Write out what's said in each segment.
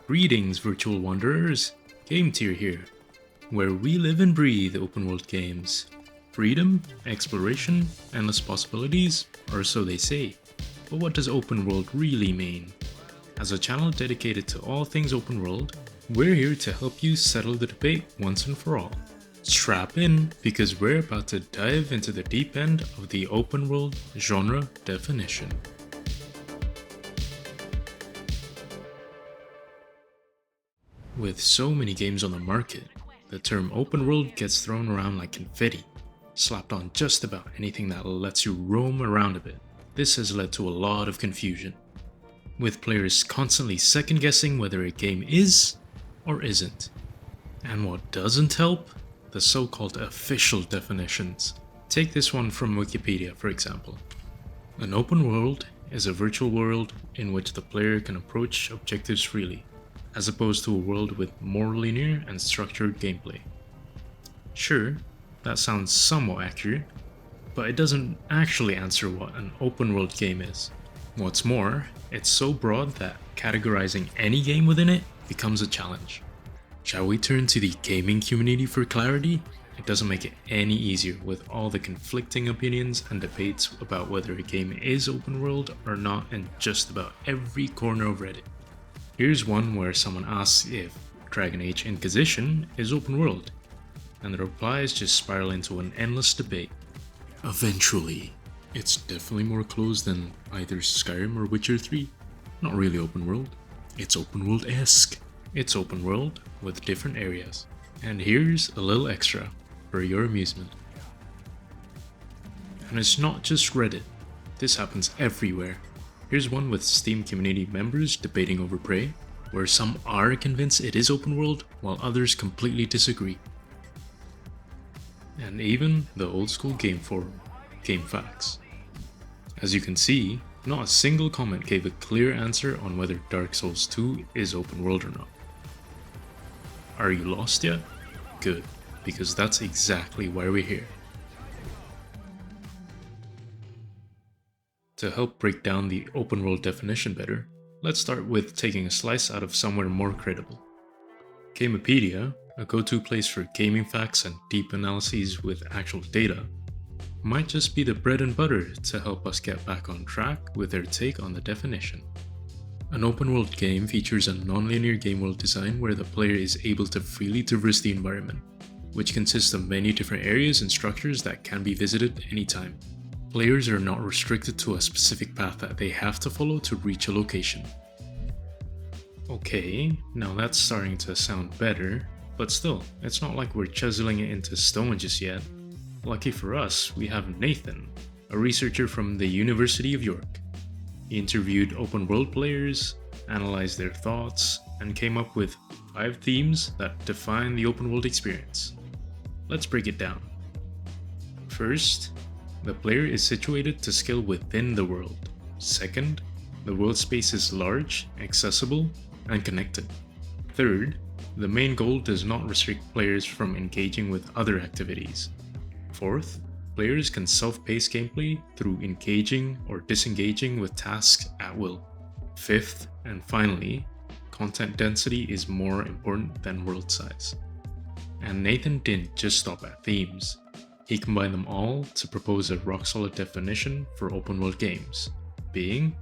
Greetings, virtual wanderers. Game Tier here, where we live and breathe open world games. Freedom, exploration, endless possibilities, or so they say. But what does open world really mean? As a channel dedicated to all things open world, we're here to help you settle the debate once and for all. Strap in, because we're about to dive into the deep end of the open world genre definition. With so many games on the market, the term open world gets thrown around like confetti, slapped on just about anything that lets you roam around a bit. This has led to a lot of confusion, with players constantly second guessing whether a game is or isn't. And what doesn't help? The so-called official definitions. Take this one from Wikipedia, for example. An open world is a virtual world in which the player can approach objectives freely, as opposed to a world with more linear and structured gameplay. Sure, that sounds somewhat accurate, but it doesn't actually answer what an open world game is. What's more, it's so broad that categorizing any game within it becomes a challenge. Shall we turn to the gaming community for clarity? It doesn't make it any easier with all the conflicting opinions and debates about whether a game is open world or not in just about every corner of Reddit. Here's one where someone asks if Dragon Age Inquisition is open world, and the replies just spiral into an endless debate. Eventually, it's definitely more closed than either Skyrim or Witcher 3. Not really open world, it's open world-esque. It's open world with different areas. And here's a little extra for your amusement. And it's not just Reddit, this happens everywhere. Here's one with Steam community members debating over Prey, where some are convinced it is open world while others completely disagree. And even the old school game forum, GameFAQs. As you can see, not a single comment gave a clear answer on whether Dark Souls 2 is open world or not. Are you lost yet? Good, because that's exactly why we're here. To help break down the open world definition better, let's start with taking a slice out of somewhere more credible. Gamepedia, a go-to place for gaming facts and deep analyses with actual data, might just be the bread and butter to help us get back on track with their take on the definition. An open world game features a non-linear game world design where the player is able to freely traverse the environment, which consists of many different areas and structures that can be visited anytime. Players are not restricted to a specific path that they have to follow to reach a location. Okay, now that's starting to sound better, but still, it's not like we're chiseling it into stone just yet. Lucky for us, we have Nathan, a researcher from the University of York. He interviewed open world players, analyzed their thoughts, and came up with 5 themes that define the open world experience. Let's break it down. First, the player is situated to skill within the world. Second, the world space is large, accessible, and connected. Third, the main goal does not restrict players from engaging with other activities. Fourth, players can self-pace gameplay through engaging or disengaging with tasks at will. Fifth, and finally, content density is more important than world size. And Nathan didn't just stop at themes. He combined them all to propose a rock-solid definition for open-world games, being,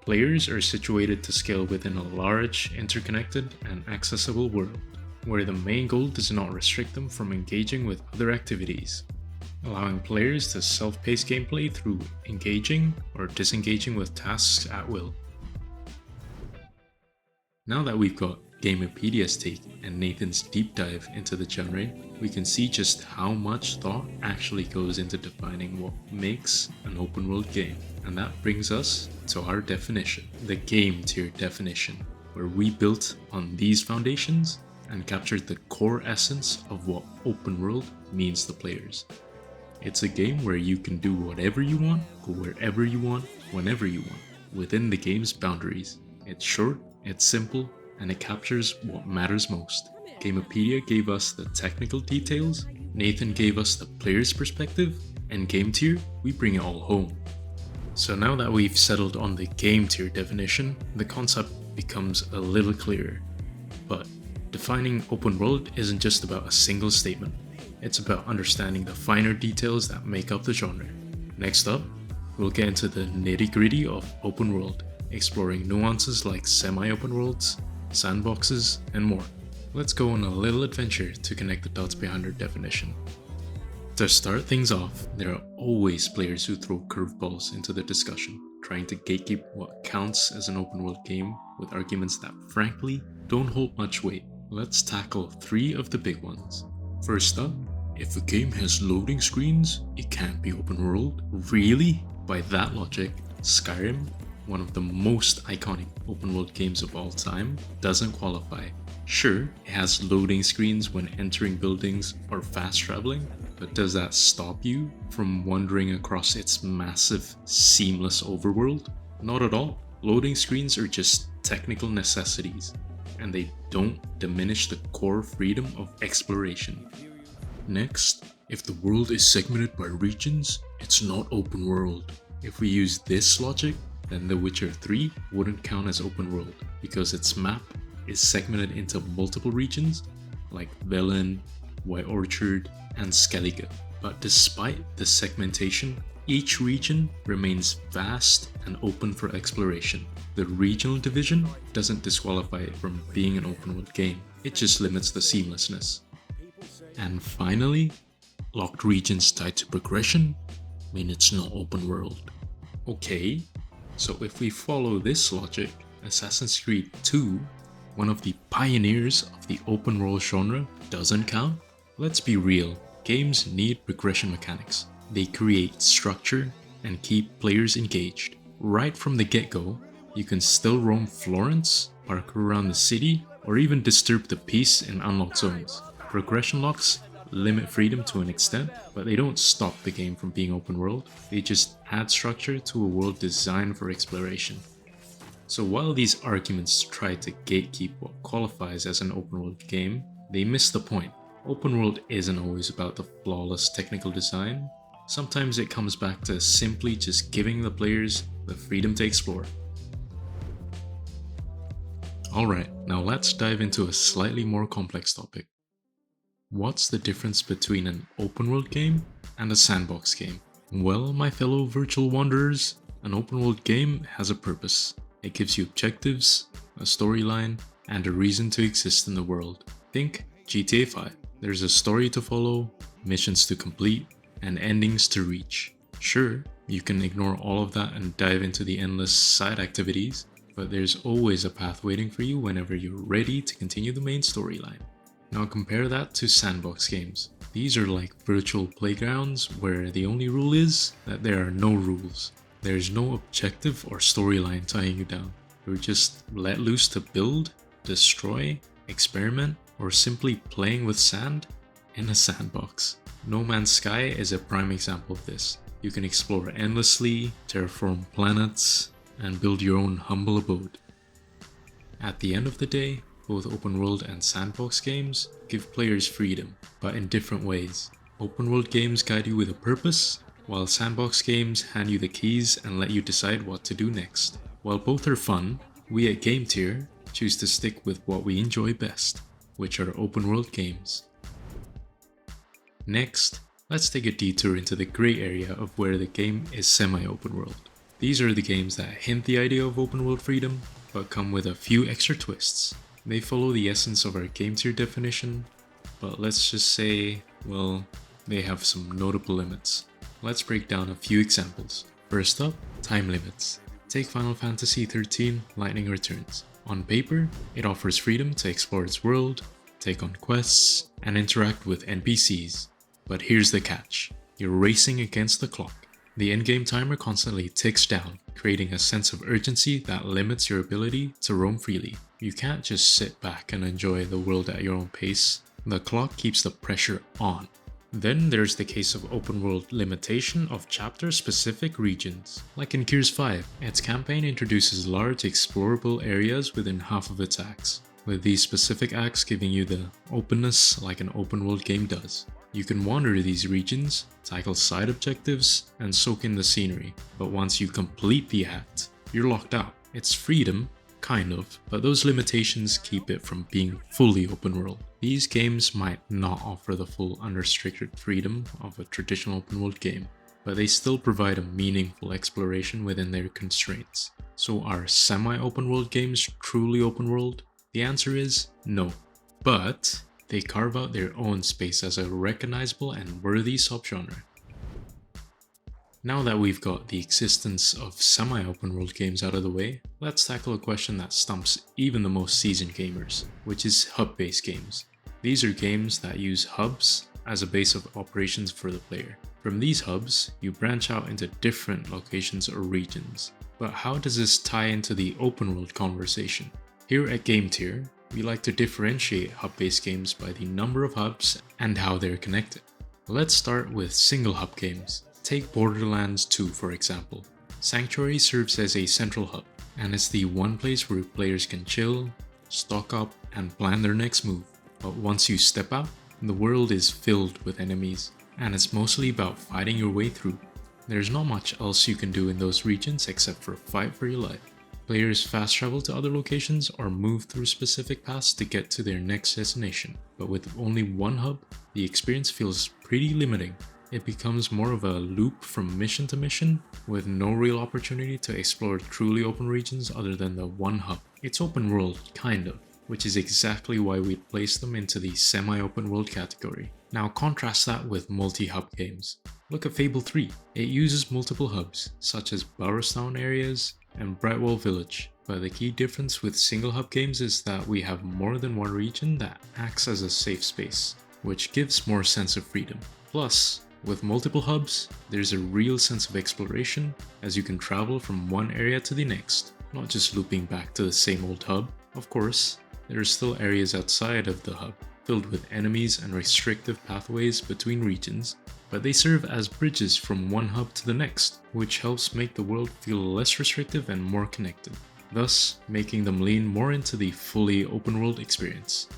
players are situated to scale within a large, interconnected, and accessible world, where the main goal does not restrict them from engaging with other activities, allowing players to self-pace gameplay through engaging or disengaging with tasks at will. Now that we've got Gamepedia's take and Nathan's deep dive into the genre, we can see just how much thought actually goes into defining what makes an open world game. And that brings us to our definition, the game tier definition, where we built on these foundations and captured the core essence of what open world means to players. It's a game where you can do whatever you want, go wherever you want, whenever you want, within the game's boundaries. It's short, it's simple, and it captures what matters most. Gamepedia gave us the technical details, Nathan gave us the player's perspective, and Game Tier, we bring it all home. So now that we've settled on the game tier definition, the concept becomes a little clearer. But defining open world isn't just about a single statement. It's about understanding the finer details that make up the genre. Next up, we'll get into the nitty-gritty of open world, exploring nuances like semi-open worlds, sandboxes, and more. Let's go on a little adventure to connect the dots behind our definition. To start things off, there are always players who throw curveballs into the discussion, trying to gatekeep what counts as an open world game with arguments that frankly don't hold much weight. Let's tackle 3 of the big ones. First up, if a game has loading screens, it can't be open world. Really? By that logic, Skyrim, one of the most iconic open world games of all time, doesn't qualify. Sure, it has loading screens when entering buildings or fast traveling, but does that stop you from wandering across its massive, seamless overworld? Not at all. Loading screens are just technical necessities, and they don't diminish the core freedom of exploration. Next, if the world is segmented by regions, it's not open world. If we use this logic, then The Witcher 3 wouldn't count as open world because its map is segmented into multiple regions like Velen, White Orchard, and Skellige. But despite the segmentation, each region remains vast and open for exploration. The regional division doesn't disqualify it from being an open world game, it just limits the seamlessness. And finally, locked regions tied to progression mean it's not open world. Okay, so if we follow this logic, Assassin's Creed 2, one of the pioneers of the open world genre, doesn't count? Let's be real, games need progression mechanics. They create structure and keep players engaged. Right from the get-go, you can still roam Florence, park around the city, or even disturb the peace in unlocked zones. Progression locks limit freedom to an extent, but they don't stop the game from being open world, they just add structure to a world designed for exploration. So while these arguments try to gatekeep what qualifies as an open world game, they miss the point. Open world isn't always about the flawless technical design. Sometimes it comes back to simply just giving the players the freedom to explore. Alright, now let's dive into a slightly more complex topic. What's the difference between an open world game and a sandbox game? Well, my fellow virtual wanderers, an open world game has a purpose. It gives you objectives, a storyline, and a reason to exist in the world. Think GTA 5. There's a story to follow, missions to complete, and endings to reach. Sure, you can ignore all of that and dive into the endless side activities, but there's always a path waiting for you whenever you're ready to continue the main storyline. Now compare that to sandbox games. These are like virtual playgrounds where the only rule is that there are no rules. There's no objective or storyline tying you down. You're just let loose to build, destroy, experiment, or simply playing with sand in a sandbox. No Man's Sky is a prime example of this. You can explore endlessly, terraform planets, and build your own humble abode. At the end of the day, both open world and sandbox games give players freedom, but in different ways. Open world games guide you with a purpose, while sandbox games hand you the keys and let you decide what to do next. While both are fun, we at Game Tier choose to stick with what we enjoy best, which are open world games. Next, let's take a detour into the grey area of where the game is semi-open world. These are the games that hint the idea of open world freedom, but come with a few extra twists. They follow the essence of our Game Tier definition, but let's just say, well, they have some notable limits. Let's break down a few examples. First up, time limits. Take Final Fantasy XIII Lightning Returns. On paper, it offers freedom to explore its world, take on quests, and interact with NPCs. But here's the catch. You're racing against the clock. The endgame timer constantly ticks down, creating a sense of urgency that limits your ability to roam freely. You can't just sit back and enjoy the world at your own pace. The clock keeps the pressure on. Then there's the case of open world limitation of chapter-specific regions. Like in Gears 5, its campaign introduces large explorable areas within half of its acts, with these specific acts giving you the openness like an open world game does. You can wander these regions, tackle side objectives, and soak in the scenery, but once you complete the act, you're locked out. It's freedom, Kind of, but those limitations keep it from being fully open world. These games might not offer the full unrestricted freedom of a traditional open world game, but they still provide a meaningful exploration within their constraints. So are semi-open world games truly open world? The answer is no, but they carve out their own space as a recognizable and worthy subgenre. Now that we've got the existence of semi-open world games out of the way, let's tackle a question that stumps even the most seasoned gamers, which is hub-based games. These are games that use hubs as a base of operations for the player. From these hubs, you branch out into different locations or regions. But how does this tie into the open world conversation? Here at GameTier, we like to differentiate hub-based games by the number of hubs and how they're connected. Let's start with single hub games. Take Borderlands 2 for example. Sanctuary serves as a central hub, and it's the one place where players can chill, stock up, and plan their next move. But once you step out, the world is filled with enemies, and it's mostly about fighting your way through. There's not much else you can do in those regions except for fight for your life. Players fast travel to other locations or move through specific paths to get to their next destination. But with only one hub, the experience feels pretty limiting. It becomes more of a loop from mission to mission, with no real opportunity to explore truly open regions other than the one hub. It's open world, kind of, which is exactly why we'd place them into the semi-open world category. Now contrast that with multi-hub games. Look at Fable 3. It uses multiple hubs, such as Bowerstown areas and Brightwell Village. But the key difference with single hub games is that we have more than one region that acts as a safe space, which gives more sense of freedom. Plus, with multiple hubs, there's a real sense of exploration as you can travel from one area to the next, not just looping back to the same old hub. Of course, there are still areas outside of the hub, filled with enemies and restrictive pathways between regions, but they serve as bridges from one hub to the next, which helps make the world feel less restrictive and more connected, thus making them lean more into the fully open world experience.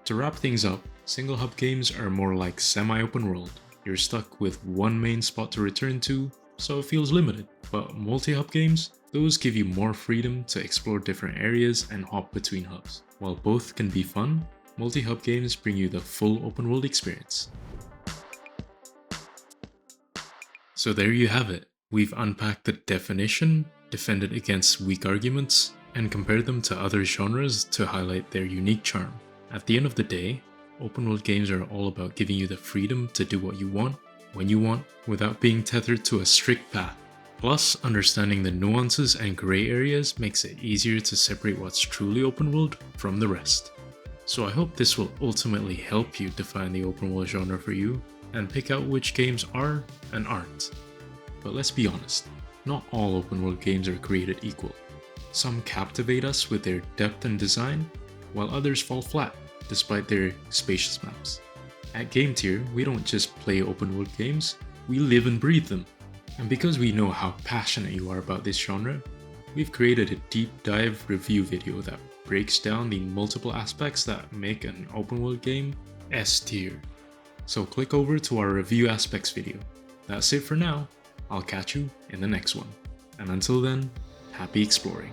To wrap things up, single hub games are more like semi-open world. You're stuck with one main spot to return to, so it feels limited. But multi-hub games, those give you more freedom to explore different areas and hop between hubs. While both can be fun, multi-hub games bring you the full open world experience. So there you have it. We've unpacked the definition, defended against weak arguments, and compared them to other genres to highlight their unique charm. At the end of the day, open world games are all about giving you the freedom to do what you want, when you want, without being tethered to a strict path. Plus, understanding the nuances and grey areas makes it easier to separate what's truly open world from the rest. So I hope this will ultimately help you define the open world genre for you, and pick out which games are and aren't. But let's be honest, not all open world games are created equal. Some captivate us with their depth and design, while others fall flat despite their spacious maps. At GameTier, we don't just play open world games, we live and breathe them. And because we know how passionate you are about this genre, we've created a deep dive review video that breaks down the multiple aspects that make an open world game S tier. So click over to our review aspects video. That's it for now. I'll catch you in the next one. And until then, happy exploring.